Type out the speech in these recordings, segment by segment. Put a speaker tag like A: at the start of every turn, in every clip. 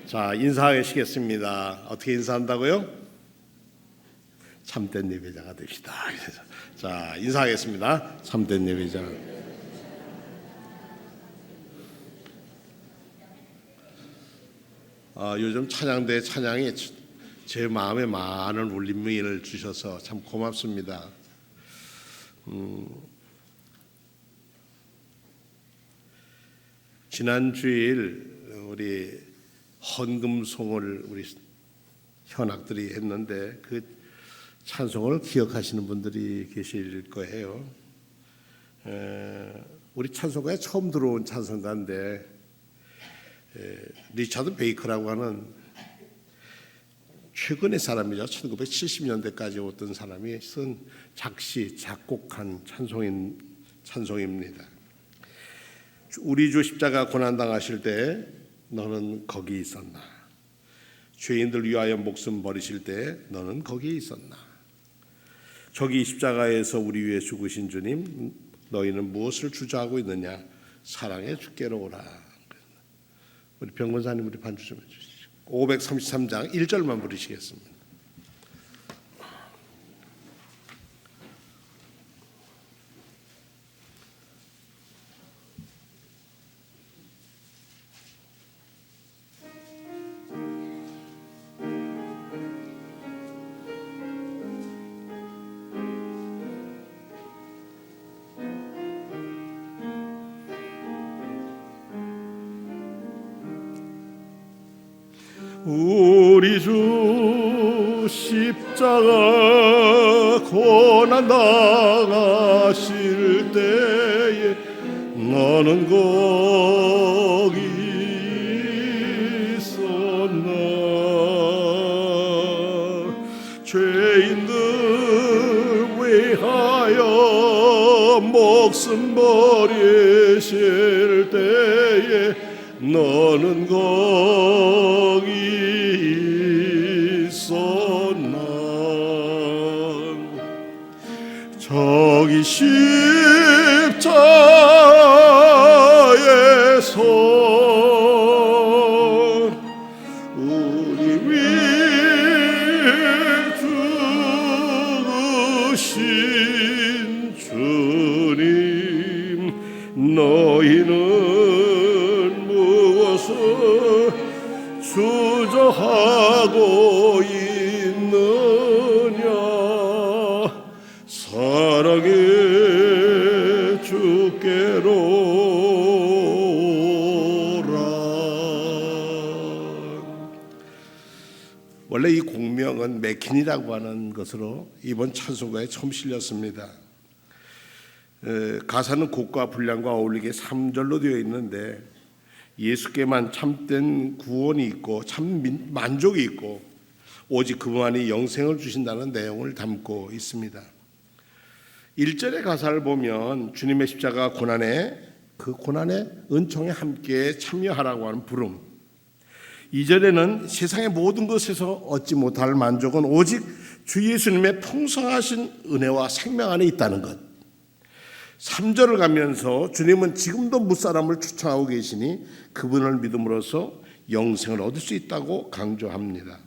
A: 자, 인사하시겠습니다. 어떻게 인사한다고요? 참된 예배자가 됩시다. 자, 인사하겠습니다. 참된 예배자. 요즘 찬양대 찬양이 제 마음에 많은 울림을 주셔서 참 고맙습니다. 지난 주일 우리 헌금송을 우리 현악들이 했는데 그 찬송을 기억하시는 분들이 계실 거예요. 우리 찬송가에 처음 들어온 찬송가인데 리차드 베이커라고 하는 최근의 사람이죠. 1970년대까지 어떤 사람이 쓴 작시, 작곡한 찬송입니다. 우리 주 십자가 고난당하실 때 너는 거기 있었나? 죄인들 위하여 목숨 버리실 때 너는 거기 있었나? 저기 십자가에서 우리 위해 죽으신 주님, 너희는 무엇을 주저하고 있느냐? 사랑의 주께로 오라. 우리 병건사님 우리 반주 좀 해주시죠. 533장 1절만 부르시겠습니다. 우리 주 십자가 고난 당하실 때에 너는 거기 있었나? 죄인들 위하여 목숨 버리실 때에 너는 거기 있었나? 저기 십자에서 우리 위해 죽으신 주님, 너희는 무엇을 주저하고 있느냐? 사랑의 주께로 오라. 원래 이 공명은 맥킨이라고 하는 것으로 이번 찬송가에 처음 실렸습니다. 가사는 곡과 분량과 어울리게 3절로 되어 있는데 예수께만 참된 구원이 있고 참 만족이 있고 오직 그분만이 영생을 주신다는 내용을 담고 있습니다. 1절의 가사를 보면 주님의 십자가 고난에 그 고난의 은총에 함께 참여하라고 하는 부름, 2절에는 세상의 모든 것에서 얻지 못할 만족은 오직 주 예수님의 풍성하신 은혜와 생명 안에 있다는 것, 3절을 가면서 주님은 지금도 무사람을 추천하고 계시니 그분을 믿음으로써 영생을 얻을 수 있다고 강조합니다.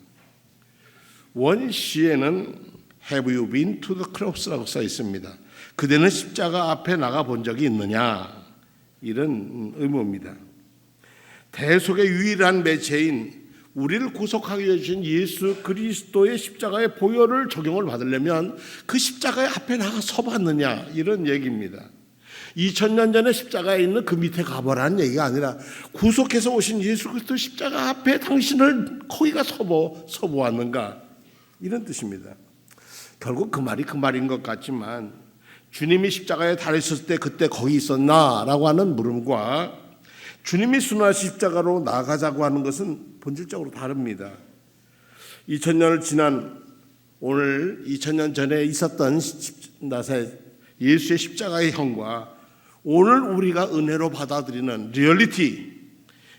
A: 원시에는 Have you been to the cross라고 써 있습니다. 그대는 십자가 앞에 나가 본 적이 있느냐? 이런 의무입니다. 대속의 유일한 매체인 우리를 구속하게 해주신 예수 그리스도의 십자가의 보혈을 적용을 받으려면 그 십자가의 앞에 나가 서봤느냐, 이런 얘기입니다. 2000년 전에 십자가에 있는 그 밑에 가보라는 얘기가 아니라 구속해서 오신 예수 그리스도 십자가 앞에 당신을 거기가 서보았는가, 이런 뜻입니다. 결국 그 말이 그 말인 것 같지만 주님이 십자가에 달렸을 때 그때 거기 있었나? 라고 하는 물음과 주님이 순환 십자가로 나가자고 하는 것은 본질적으로 다릅니다. 2000년을 지난 오늘 2000년 전에 있었던 예수의 십자가의 형과 오늘 우리가 은혜로 받아들이는 리얼리티,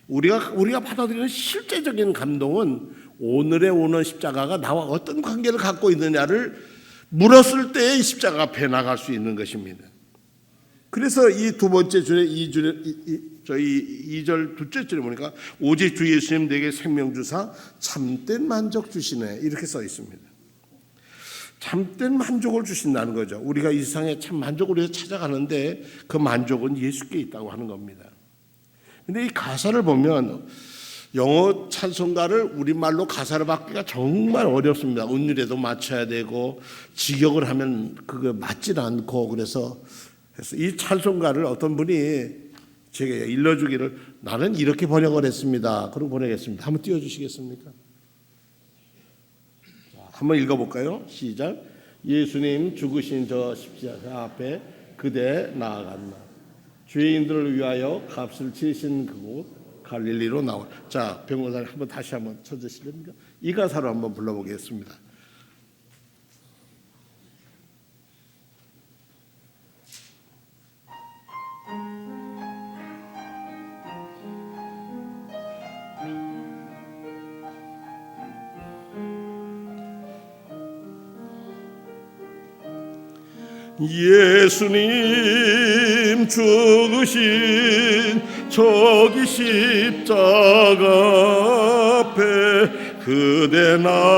A: 우리가 받아들이는 실제적인 감동은 오늘에 오는 십자가가 나와 어떤 관계를 갖고 있느냐를 물었을 때의 십자가 앞에 나갈 수 있는 것입니다. 그래서 이 두 번째 줄에 이 저희 2절 둘째 줄에 보니까 오직 주 예수님 내게 생명 주사 참된 만족 주시네 이렇게 써 있습니다. 참된 만족을 주신다는 거죠. 우리가 이 세상에 참 만족을 위해서 찾아가는데 그 만족은 예수께 있다고 하는 겁니다. 근데 이 가사를 보면 영어 찬송가를 우리말로 가사를 받기가 정말 어렵습니다. 운율에도 맞춰야 되고 직역을 하면 그거 맞질 않고 그래서 이 찬송가를 어떤 분이 제게 일러주기를 나는 이렇게 번역을 했습니다. 그럼 보내겠습니다. 한번 띄워주시겠습니까? 자, 한번 읽어볼까요? 시작. 예수님 죽으신 저 십자가 앞에 그대 나아갔나 죄인들을 위하여 값을 치르신 그곳 갈릴리로 나올. 자, 병원사님 한번 다시 한번 쳐주시렵니까? 이 가사로 한번 불러보겠습니다. 예수님 죽으신 저기 십자가 앞에 그대 나아갔었나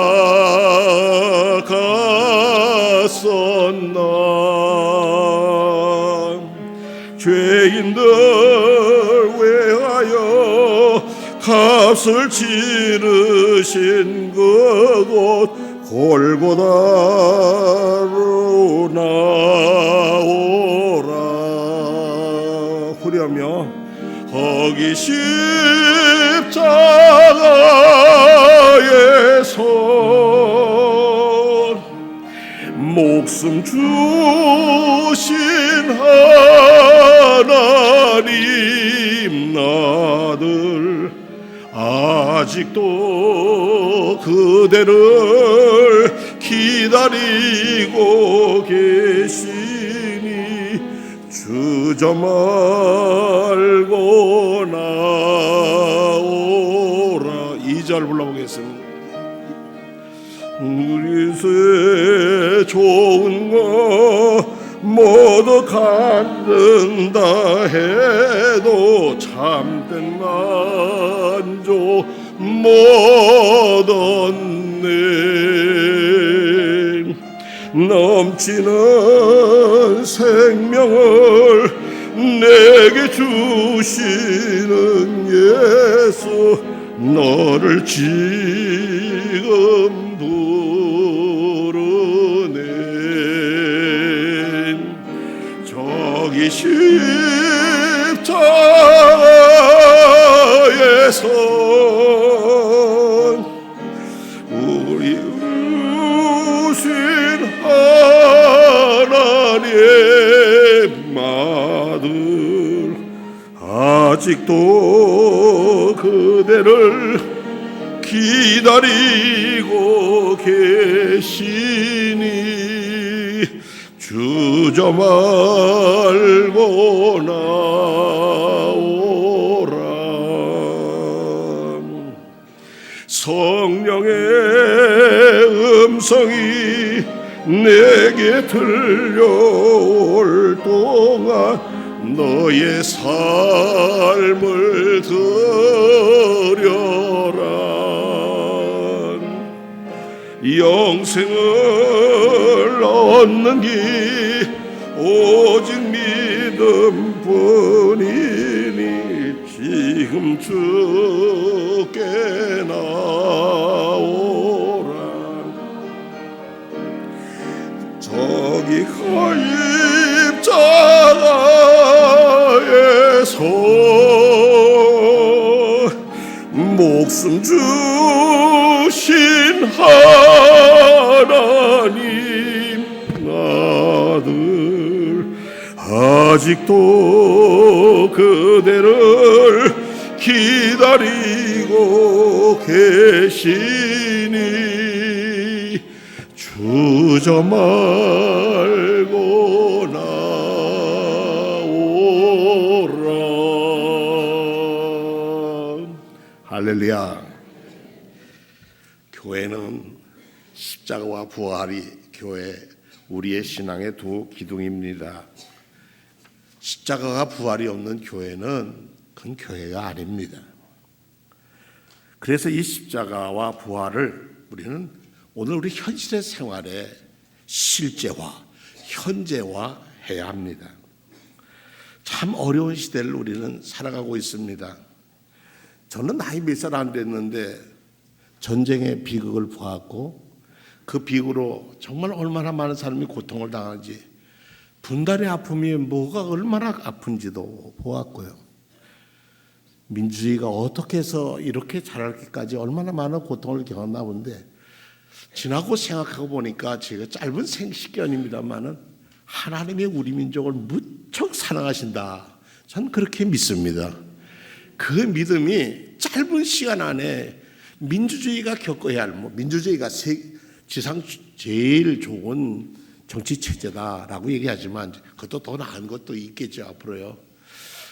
A: 죄인들 위하여 값을 치르신 그곳 골고다로 나오라 후렴여 거기 십자가에서 목숨 주신 하나님 나들 아직도 그대를 기다리고 계시니 주저 말고 나오라. 2절 불러보겠습니다. 우리 새 좋은 거 모두 갖는다 해도 참된 만족 못 얻네 넘치는 생명을 내게 주시는 예수 너를 지금 부르네 저기 십자가에서 우리 우신 하나님 아들 아직도 그대를 기다리고 계시니 주저 말고 나오라 성령의 음성이 내게 들려올 동안 너의 삶을 드려라 영생을 얻는 길 오직 믿음뿐이니 지금 주께 나오라 저기 십자가에서 목숨 주신 하나님 아들 아직도 그대를 기다리고 계시니 주저 말고 나오라. 할렐루야. 교회는 십자가와 부활이 교회 우리의 신앙의 두 기둥입니다. 십자가가 부활이 없는 교회는 그건 교회가 아닙니다. 그래서 이 십자가와 부활을 우리는 오늘 우리 현실의 생활에 실제화, 현재화해야 합니다. 참 어려운 시대를 우리는 살아가고 있습니다. 저는 나이 몇 살 안 됐는데 전쟁의 비극을 보았고 그 비극으로 정말 얼마나 많은 사람이 고통을 당하는지, 분단의 아픔이 뭐가 얼마나 아픈지도 보았고요. 민주주의가 어떻게 해서 이렇게 자랄기까지 얼마나 많은 고통을 겪었나 본데, 지나고 생각하고 보니까 제가 짧은 생식견입니다만은 하나님이 우리 민족을 무척 사랑하신다, 전 그렇게 믿습니다. 그 믿음이 짧은 시간 안에 민주주의가 겪어야 할, 민주주의가 지상 제일 좋은 정치 체제다라고 얘기하지만 그것도 더 나은 것도 있겠죠, 앞으로요.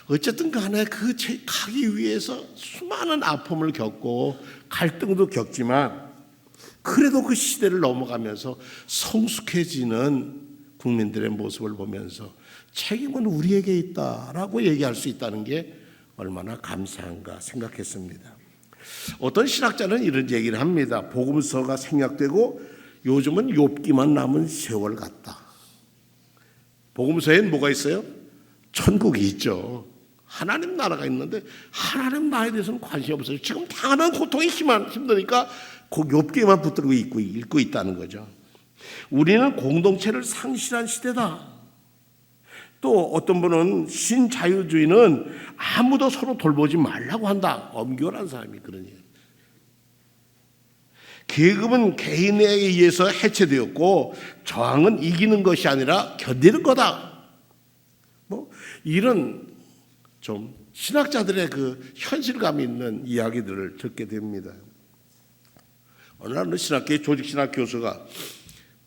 A: 어쨌든 간에 그 가기 위해서 수많은 아픔을 겪고 갈등도 겪지만, 그래도 그 시대를 넘어가면서 성숙해지는 국민들의 모습을 보면서 책임은 우리에게 있다라고 얘기할 수 있다는 게 얼마나 감사한가 생각했습니다. 어떤 신학자는 이런 얘기를 합니다. 복음서가 생략되고 요즘은 욥기만 남은 세월 같다. 복음서엔 뭐가 있어요? 천국이 있죠. 하나님 나라가 있는데 하나님 나라에 대해서는 관심이 없어요. 지금 당하는 고통이 힘드니까 그 욥기만 붙들고 읽고 있다는 거죠. 우리는 공동체를 상실한 시대다. 또 어떤 분은 신자유주의는 아무도 서로 돌보지 말라고 한다. 엄교란 사람이 그러니. 계급은 개인에 의해서 해체되었고 저항은 이기는 것이 아니라 견디는 거다. 이런 좀 신학자들의 그 현실감 있는 이야기들을 듣게 됩니다. 어느 날 신학계 조직신학 교수가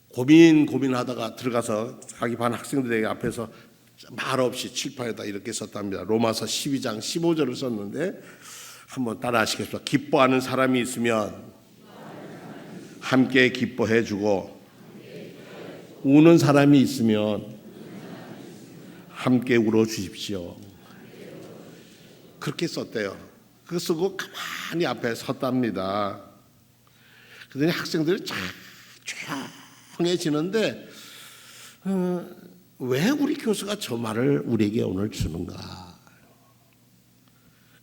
A: 고민하다가 들어가서 자기 반 학생들에게 앞에서 말없이 칠판에다 이렇게 썼답니다. 로마서 12장 15절을 썼는데 한번 따라 하시겠습니다. 기뻐하는 사람이 있으면 함께 기뻐해 주고, 우는 사람이 있으면 함께 울어 주십시오. 그렇게 썼대요. 그거 쓰고 가만히 앞에 섰답니다. 그러더니 학생들이 조용해지는데 왜 우리 교수가 저 말을 우리에게 오늘 주는가?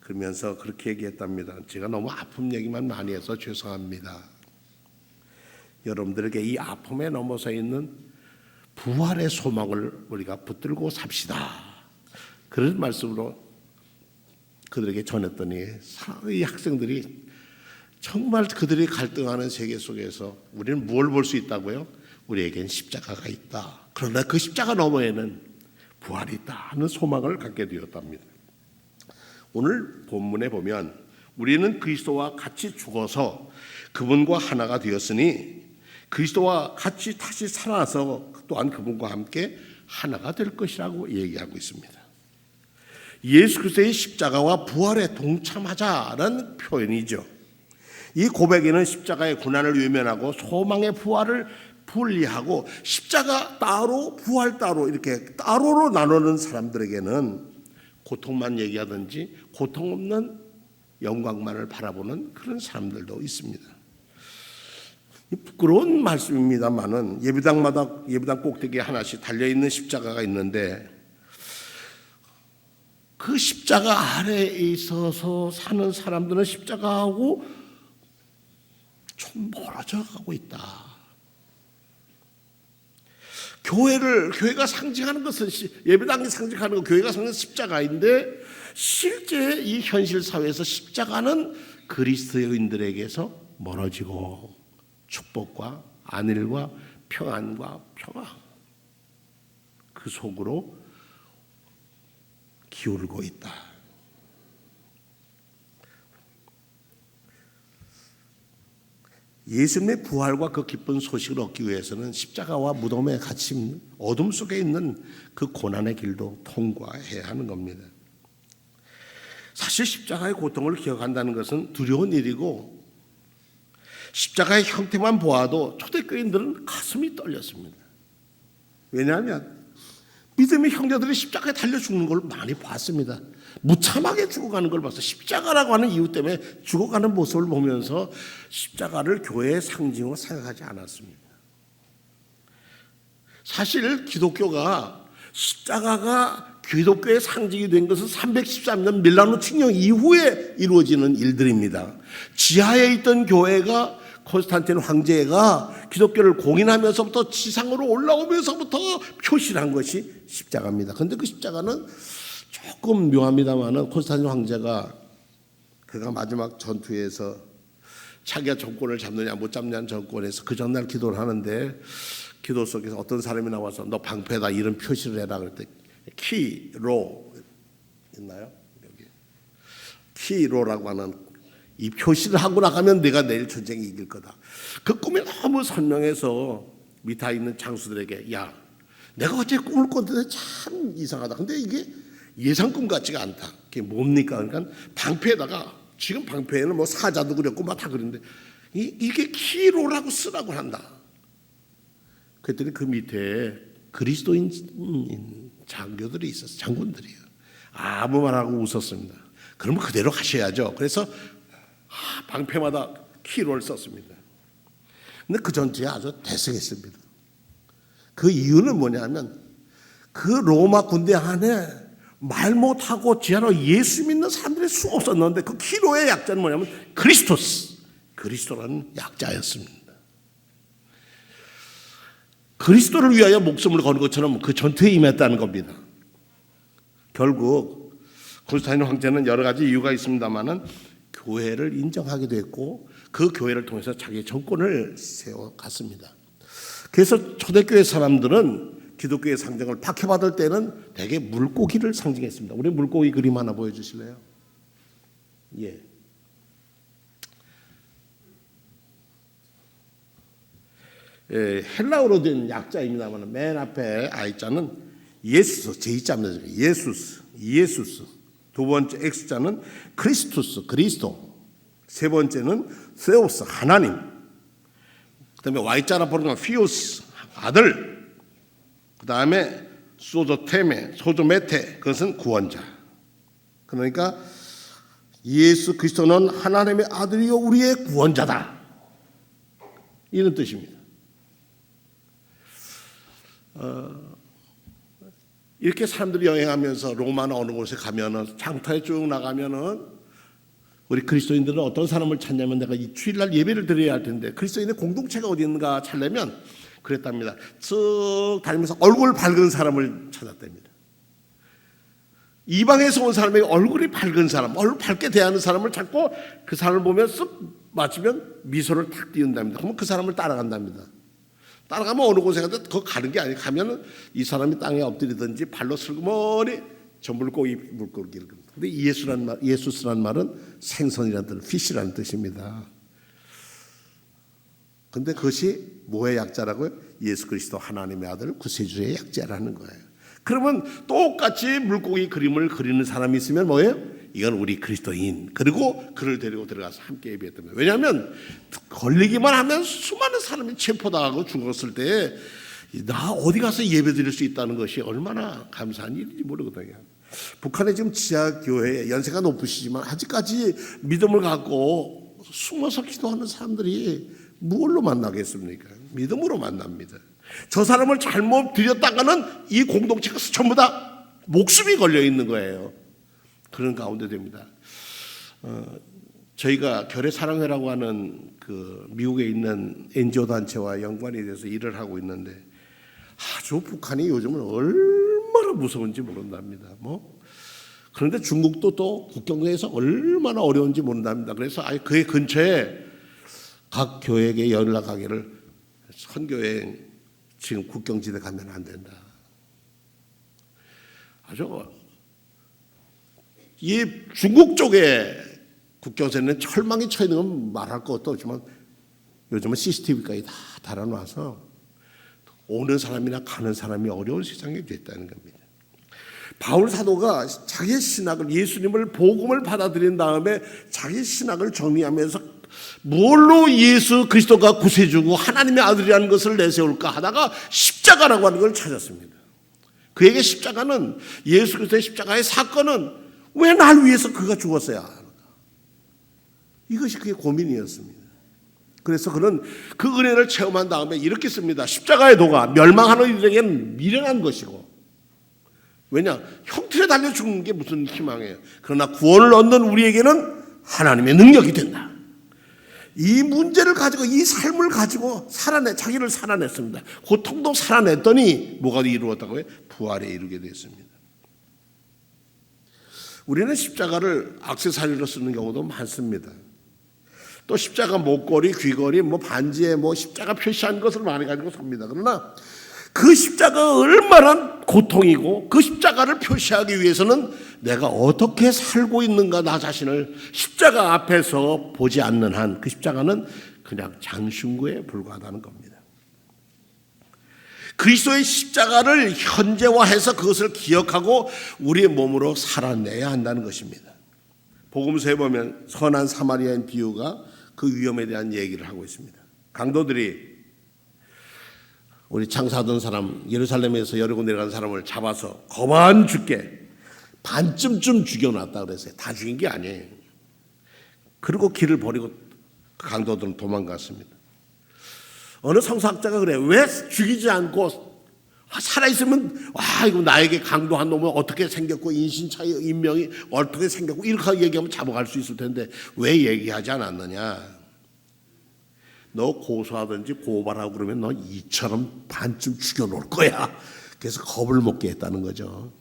A: 그러면서 그렇게 얘기했답니다. 제가 너무 아픔 얘기만 많이 해서 죄송합니다. 여러분들에게 이 아픔에 넘어서 있는 부활의 소망을 우리가 붙들고 삽시다. 그런 말씀으로 그들에게 전했더니 이 학생들이 정말 그들이 갈등하는 세계 속에서 우리는 무엇을 볼 수 있다고요? 우리에겐 십자가가 있다. 그러나 그 십자가 너머에는 부활이 있다 하는 소망을 갖게 되었답니다. 오늘 본문에 보면 우리는 그리스도와 같이 죽어서 그분과 하나가 되었으니 그리스도와 같이 다시 살아서 또한 그분과 함께 하나가 될 것이라고 얘기하고 있습니다. 예수 그리스도의 십자가와 부활에 동참하자라는 표현이죠. 이 고백에는 십자가의 고난을 외면하고 소망의 부활을 분리하고 십자가 따로 부활 따로 이렇게 따로로 나누는 사람들에게는 고통만 얘기하든지 고통 없는 영광만을 바라보는 그런 사람들도 있습니다. 부끄러운 말씀입니다만은 예배당 꼭대기에 하나씩 달려있는 십자가가 있는데 그 십자가 아래에 있어서 사는 사람들은 십자가하고 좀 멀어져 가고 있다. 교회가 상징하는 것은 예배당이 상징하는 것, 교회가 상징하는 십자가인데 실제 이 현실 사회에서 십자가는 그리스도인들에게서 멀어지고 축복과 안일과 평안과 평화 그 속으로 기울고 있다. 예수님의 부활과 그 기쁜 소식을 얻기 위해서는 십자가와 무덤에 갇힌 어둠 속에 있는 그 고난의 길도 통과해야 하는 겁니다. 사실 십자가의 고통을 기억한다는 것은 두려운 일이고 십자가의 형태만 보아도 초대교인들은 가슴이 떨렸습니다. 왜냐하면 믿음의 형제들이 십자가에 달려 죽는 걸 많이 봤습니다. 무참하게 죽어가는 걸 봐서 십자가라고 하는 이유 때문에 죽어가는 모습을 보면서 십자가를 교회의 상징으로 생각하지 않았습니다. 사실 기독교가 십자가가 기독교의 상징이 된 것은 313년 밀라노 칙령 이후에 이루어지는 일들입니다. 지하에 있던 교회가 콘스탄틴 황제가 기독교를 공인하면서부터 지상으로 올라오면서부터 표시한 것이 십자가입니다. 그런데 그 십자가는 조금 묘합니다만은 콘스탄틴 황제가 그가 마지막 전투에서 자기가 정권을 잡느냐 못 잡느냐는 정권에서 그 전날 기도를 하는데 기도 속에서 어떤 사람이 나와서 너 방패다 이런 표시를 해라 그랬더니 키로 있나요? 여기 키로라고 하는 이 표시를 하고 나가면 내가 내일 전쟁에 이길 거다. 그 꿈이 너무 선명해서 밑에 있는 장수들에게 야 내가 어째 꿈을 꿨는데 참 이상하다. 근데 이게 예상 꿈 같지가 않다. 그게 뭡니까? 그러니까 방패에다가 지금 방패에는 뭐 사자도 그렸고 막 다 그랬는데 이게 키로라고 쓰라고 한다. 그랬더니 그 밑에 그리스도인 장교들이 있었어요. 장군들이요. 아무 말하고 웃었습니다. 그러면 그대로 가셔야죠. 그래서 방패마다 키로를 썼습니다. 근데 그 전투에 아주 대승했습니다. 그 이유는 뭐냐면 그 로마 군대 안에 말 못하고 지하로 예수 믿는 사람들이 수 없었는데 그 키로의 약자는 뭐냐면 그리스도라는 약자였습니다. 그리스도를 위하여 목숨을 거는 것처럼 그 전투에 임했다는 겁니다. 결국 콘스탄틴 황제는 여러 가지 이유가 있습니다만은 교회를 인정하게 됐고 그 교회를 통해서 자기의 정권을 세워갔습니다. 그래서 초대교회 사람들은 기독교의 상징을 박해받을 때는 대개 물고기를 상징했습니다. 우리 물고기 그림 하나 보여주실래요? 예. 헬라어로 된 약자입니다만 맨 앞에 I자는 예수스, 제2자입니다. 예수스. 두 번째 X자는 크리스투스, 그리스도. 세 번째는 세우스, 하나님. 그 다음에 Y자나 보는 건 피오스, 아들. 그 다음에 소조테메, 소조메테, 그것은 구원자. 그러니까 예수 그리스도는 하나님의 아들이요 우리의 구원자다. 이런 뜻입니다. 이렇게 사람들이 여행하면서 로마나 어느 곳에 가면은 장터에 쭉 나가면은 우리 그리스도인들은 어떤 사람을 찾냐면 내가 이 주일날 예배를 드려야 할 텐데 그리스도인의 공동체가 어디 있는가 찾려면 그랬답니다. 쭉 다니면서 얼굴 밝은 사람을 찾았답니다. 이방에서 온 사람에게 얼굴이 밝은 사람, 얼굴 밝게 대하는 사람을 찾고 그 사람을 보면 쓱 맞으면 미소를 탁 띄운답니다. 그러면 그 사람을 따라간답니다. 따라가면 어느 곳에 가도 그 가는 게 아니고 가면은 이 사람이 땅에 엎드리든지 발로 슬그머니 저 물고기를 근데 예수스라는 말은 생선이라는 뜻, 피시라는 뜻입니다. 근데 그것이 뭐의 약자라고요? 예수 그리스도 하나님의 아들 구세주의 약자라는 거예요. 그러면 똑같이 물고기 그림을 그리는 사람이 있으면 뭐예요? 이건 우리 그리스도인. 그리고 그를 데리고 들어가서 함께 예배했던 거예요. 왜냐하면 걸리기만 하면 수많은 사람이 체포당하고 죽었을 때 나 어디 가서 예배 드릴 수 있다는 것이 얼마나 감사한 일인지 모르거든요. 북한의 지금 지하교회 연세가 높으시지만 아직까지 믿음을 갖고 숨어서 기도하는 사람들이 무엇로 만나겠습니까? 믿음으로 만납니다. 저 사람을 잘못 드렸다가는 이 공동체가 전부 다 목숨이 걸려 있는 거예요. 그런 가운데 됩니다. 저희가 결의사랑회라고 하는 그 미국에 있는 NGO 단체와 연관이 돼서 일을 하고 있는데 아주 북한이 요즘은 얼마나 무서운지 모른답니다. 그런데 중국도 또 국경에서 얼마나 어려운지 모른답니다. 그래서 아예 그 근처에 각 교회에게 연락하기를 선교여행 지금 국경지대 가면 안 된다. 아주 이 중국 쪽에 국경선에는 철망이 쳐 있는 건 말할 것도 없지만 요즘은 CCTV까지 다 달아놔서 오는 사람이나 가는 사람이 어려운 세상이 됐다는 겁니다. 바울 사도가 자기의 신학을 예수님을 복음을 받아들인 다음에 자기 신학을 정리하면서 뭘로 예수 그리스도가 구세주고 하나님의 아들이라는 것을 내세울까 하다가 십자가라고 하는 걸 찾았습니다. 그에게 십자가는 예수 그리스도의 십자가의 사건은 왜 날 위해서 그가 죽었어야 하는가? 이것이 그의 고민이었습니다. 그래서 그는 그 은혜를 체험한 다음에 이렇게 씁니다. 십자가의 도가 멸망하는 이들에게는 미련한 것이고, 왜냐? 형틀에 달려 죽는 게 무슨 희망이에요. 그러나 구원을 얻는 우리에게는 하나님의 능력이 된다. 이 문제를 가지고, 이 삶을 가지고 자기를 살아냈습니다. 고통도 살아냈더니 뭐가 이루었다고요? 부활에 이르게 됐습니다. 우리는 십자가를 액세서리로 쓰는 경우도 많습니다. 또 십자가 목걸이, 귀걸이, 반지에 십자가 표시한 것을 많이 가지고 삽니다. 그러나 그 십자가가 얼마나 고통이고, 그 십자가를 표시하기 위해서는 내가 어떻게 살고 있는가, 나 자신을 십자가 앞에서 보지 않는 한 그 십자가는 그냥 장신구에 불과하다는 겁니다. 그리스도의 십자가를 현재화해서 그것을 기억하고 우리의 몸으로 살아내야 한다는 것입니다. 복음서에 보면 선한 사마리아인 비유가 그 위험에 대한 얘기를 하고 있습니다. 강도들이 우리 장사하던 사람, 예루살렘에서 여리고 내려간 사람을 잡아서 거만 죽게 반쯤 죽여놨다 그랬어요. 다 죽인 게 아니에요. 그리고 길을 버리고 강도들은 도망갔습니다. 어느 성서학자가 그래요. 왜 죽이지 않고 살아있으면 이거 나에게 강도한 놈은 어떻게 생겼고 인신차이 인명이 어떻게 생겼고 이렇게 얘기하면 잡아갈 수 있을 텐데 왜 얘기하지 않았느냐. 너 고소하든지 고발하고 그러면 너 이처럼 반쯤 죽여놓을 거야. 그래서 겁을 먹게 했다는 거죠.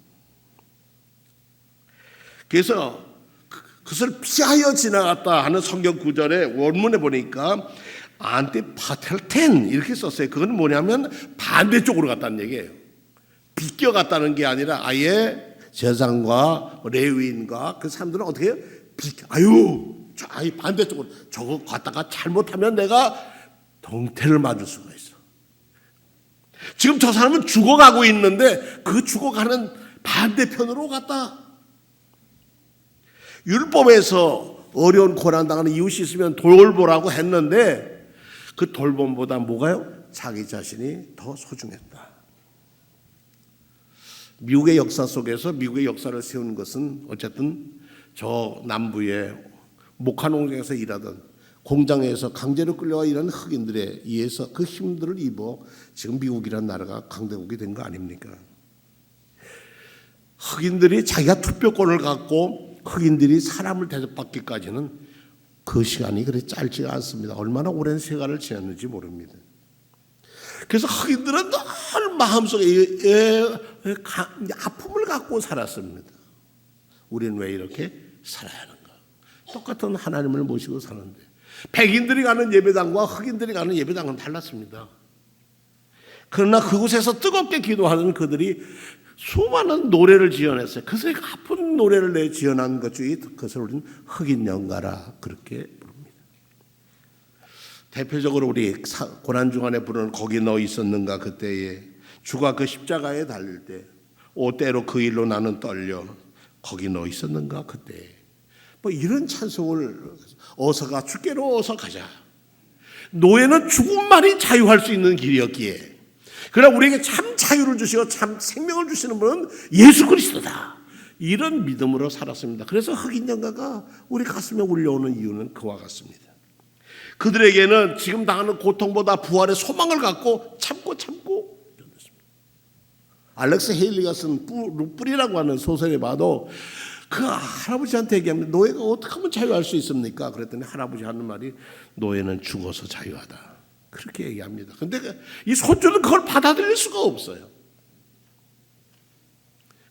A: 그래서 그것을 피하여 지나갔다 하는 성경 구절의 원문에 보니까 안티파텔텐 이렇게 썼어요. 그건 뭐냐면 반대쪽으로 갔다는 얘기예요. 비껴갔다는 게 아니라 아예 제사장과 레위인과 그 사람들은 어떻게 해요? 반대쪽으로 저거 갔다가 잘못하면 내가 동태를 맞을 수가 있어. 지금 저 사람은 죽어가고 있는데 그 죽어가는 반대편으로 갔다. 율법에서 어려운 고난당하는 이웃이 있으면 돌보라고 했는데 그 돌봄보다 뭐가요? 자기 자신이 더 소중했다. 미국의 역사 속에서 미국의 역사를 세우는 것은 어쨌든 저 남부의 목화 농장에서 일하던 공장에서 강제로 끌려와 일하는 흑인들에 의해서 그 힘들을 입어 지금 미국이라는 나라가 강대국이 된 거 아닙니까? 흑인들이 자기가 투표권을 갖고 흑인들이 사람을 대접받기까지는 그 시간이 그리 짧지가 않습니다. 얼마나 오랜 세월을 지났는지 모릅니다. 그래서 흑인들은 늘 마음속에 아픔을 갖고 살았습니다. 우리는 왜 이렇게 살아야 하는가? 똑같은 하나님을 모시고 사는데 백인들이 가는 예배당과 흑인들이 가는 예배당은 달랐습니다. 그러나 그곳에서 뜨겁게 기도하는 그들이 수많은 노래를 지어냈어요. 그것을 아픈 노래를 지어낸 것 중에 그것을 우리는 흑인 연가라 그렇게 부릅니다. 대표적으로 우리 고난주간에 부르는 거기 너 있었는가 그때에 주가 그 십자가에 달릴 때 오 때로 그 일로 나는 떨려 거기 너 있었는가 그때에 이런 찬송을 어서가 주께로 어서 가자. 노예는 죽음만이 자유할 수 있는 길이었기에 그러나 우리에게 참 자유를 주시고 참 생명을 주시는 분은 예수 그리스도다. 이런 믿음으로 살았습니다. 그래서 흑인 연가가 우리 가슴에 울려오는 이유는 그와 같습니다. 그들에게는 지금 당하는 고통보다 부활의 소망을 갖고 참고 견뎠습니다. 알렉스 헤일리가 쓴 뿔이라고 하는 소설에 봐도 그 할아버지한테 얘기하면 노예가 어떻게 하면 자유할 수 있습니까? 그랬더니 할아버지 하는 말이 노예는 죽어서 자유하다. 그렇게 얘기합니다. 그런데 이 손주는 그걸 받아들일 수가 없어요.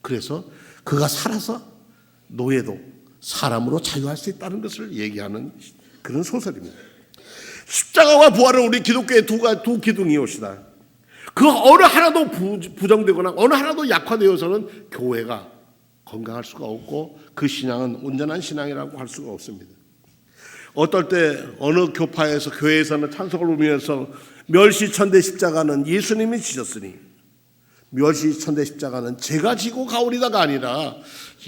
A: 그래서 그가 살아서 노예도 사람으로 자유할 수 있다는 것을 얘기하는 그런 소설입니다. 십자가와 부활은 우리 기독교의 두 기둥이옵시다. 그 어느 하나도 부정되거나 어느 하나도 약화되어서는 교회가 건강할 수가 없고 그 신앙은 온전한 신앙이라고 할 수가 없습니다. 어떨 때 어느 교파에서 교회에서는 찬송을 부르면서 멸시천대 십자가는 예수님이 지셨으니 멸시천대 십자가는 제가 지고 가오리다가 아니라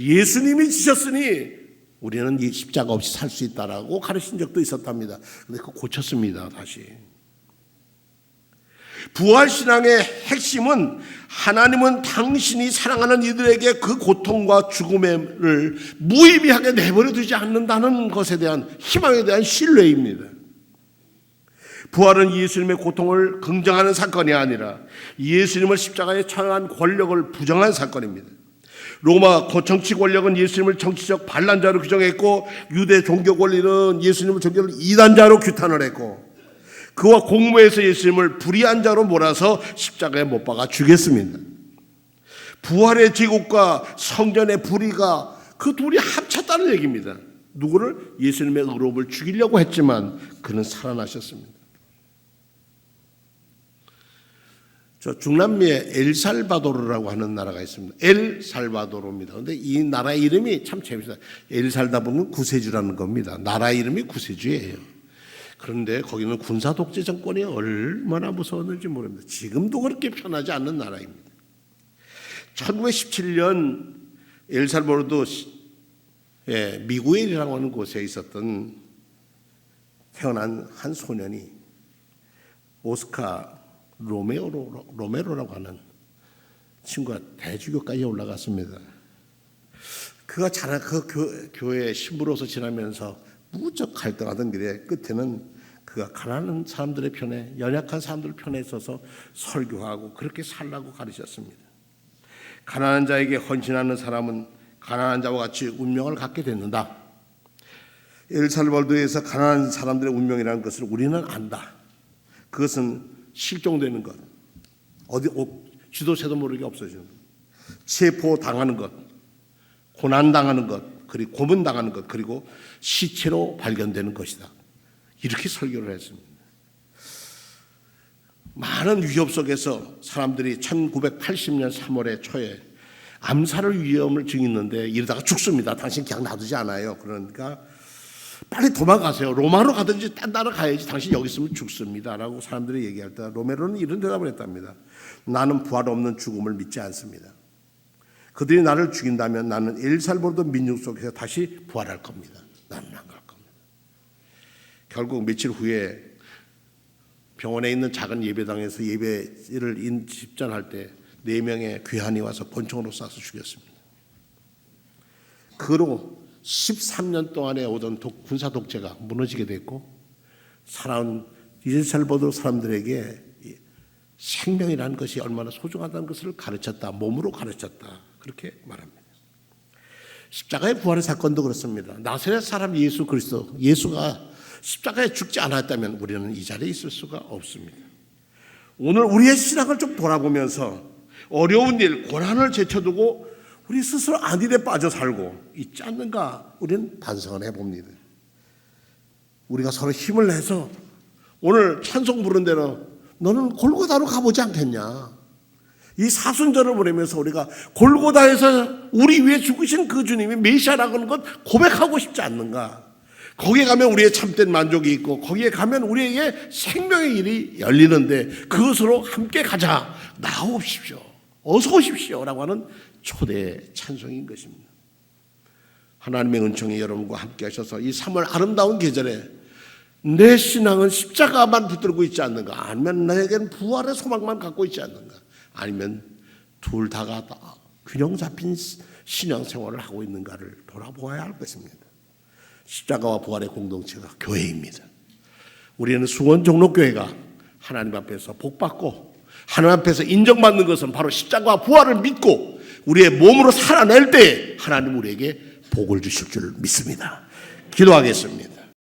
A: 예수님이 지셨으니 우리는 이 십자가 없이 살 수 있다라고 가르친 적도 있었답니다. 그런데 그거 고쳤습니다. 다시 부활신앙의 핵심은 하나님은 당신이 사랑하는 이들에게 그 고통과 죽음을 무의미하게 내버려 두지 않는다는 것에 대한 희망에 대한 신뢰입니다. 부활은 예수님의 고통을 긍정하는 사건이 아니라 예수님을 십자가에 처형한 권력을 부정한 사건입니다. 로마 정치 권력은 예수님을 정치적 반란자로 규정했고, 유대 종교 권리는 예수님을 종교를 이단자로 규탄을 했고, 그와 공모해서 예수님을 불의한 자로 몰아서 십자가에 못 박아 죽였습니다. 부활의 제국과 성전의 불의가 그 둘이 합쳤다는 얘기입니다. 누구를? 예수님의 의로움을 죽이려고 했지만 그는 살아나셨습니다. 저 중남미에 엘살바도르라고 하는 나라가 있습니다. 엘살바도르입니다. 그런데 이 나라 이름이 참 재밌어요. 엘살바도르는 구세주라는 겁니다. 나라 이름이 구세주예요. 그런데 거기는 군사 독재 정권이 얼마나 무서웠는지 모릅니다. 지금도 그렇게 편하지 않는 나라입니다. 1917년 엘살바도르도 미구엘이라고 하는 곳에 있었던 태어난 한 소년이 오스카 로메로라고 하는 친구가 대주교까지 올라갔습니다. 그가 자라 그 교회 신부로서 지나면서 무척 갈등하던 길에 끝에는 그가 가난한 사람들의 편에, 연약한 사람들 편에 서서 설교하고 그렇게 살라고 가르쳤습니다. 가난한 자에게 헌신하는 사람은 가난한 자와 같이 운명을 갖게 된다. 엘살바도르에서 가난한 사람들의 운명이라는 것을 우리는 안다. 그것은 실종되는 것, 지도새도 모르게 없어지는 것, 체포당하는 것, 고난당하는 것, 그리고 고문당하는 것, 그리고 시체로 발견되는 것이다. 이렇게 설교를 했습니다. 많은 위협 속에서 사람들이 1980년 3월에 초에 암살을 위험을 증했는데 이러다가 죽습니다. 당신 그냥 놔두지 않아요. 그러니까 빨리 도망가세요. 로마로 가든지 딴 나라 가야지. 당신 여기 있으면 죽습니다. 라고 사람들이 얘기할 때 로메로는 이런 대답을 했답니다. 나는 부활 없는 죽음을 믿지 않습니다. 그들이 나를 죽인다면 나는 엘살바도르 민족 속에서 다시 부활할 겁니다. 나는 안 갈 겁니다. 결국 며칠 후에 병원에 있는 작은 예배당에서 예배를 집전할 때 4명의 귀환이 와서 권총으로 쏴서 죽였습니다. 그로 13년 동안에 오던 군사 독재가 무너지게 됐고, 살아온 엘살바도르 사람들에게 생명이라는 것이 얼마나 소중하다는 것을 가르쳤다. 몸으로 가르쳤다. 그렇게 말합니다. 십자가의 부활의 사건도 그렇습니다. 나사렛 사람 예수 그리스도, 예수가 십자가에 죽지 않았다면 우리는 이 자리에 있을 수가 없습니다. 오늘 우리의 신앙을 좀 돌아보면서 어려운 일, 고난을 제쳐두고 우리 스스로 안일에 빠져 살고 있지 않는가 우리는 반성을 해봅니다. 우리가 서로 힘을 내서 오늘 찬송 부른 대로 너는 골고다로 가보지 않겠냐. 이 사순절을 보내면서 우리가 골고다에서 우리 위해 죽으신 그 주님이 메시아라고 하는 것 고백하고 싶지 않는가. 거기에 가면 우리의 참된 만족이 있고 거기에 가면 우리에게 생명의 일이 열리는데 그것으로 함께 가자. 나오십시오. 어서 오십시오. 라고 하는 초대 찬송인 것입니다. 하나님의 은총이 여러분과 함께 하셔서 이 3월 아름다운 계절에 내 신앙은 십자가만 붙들고 있지 않는가, 아니면 나에게는 부활의 소망만 갖고 있지 않는가, 아니면 둘 다가 다 균형 잡힌 신앙생활을 하고 있는가를 돌아보아야 할 것입니다. 십자가와 부활의 공동체가 교회입니다. 우리는 수원 종로교회가 하나님 앞에서 복받고 하나님 앞에서 인정받는 것은 바로 십자가와 부활을 믿고 우리의 몸으로 살아낼 때 하나님 우리에게 복을 주실 줄 믿습니다. 기도하겠습니다.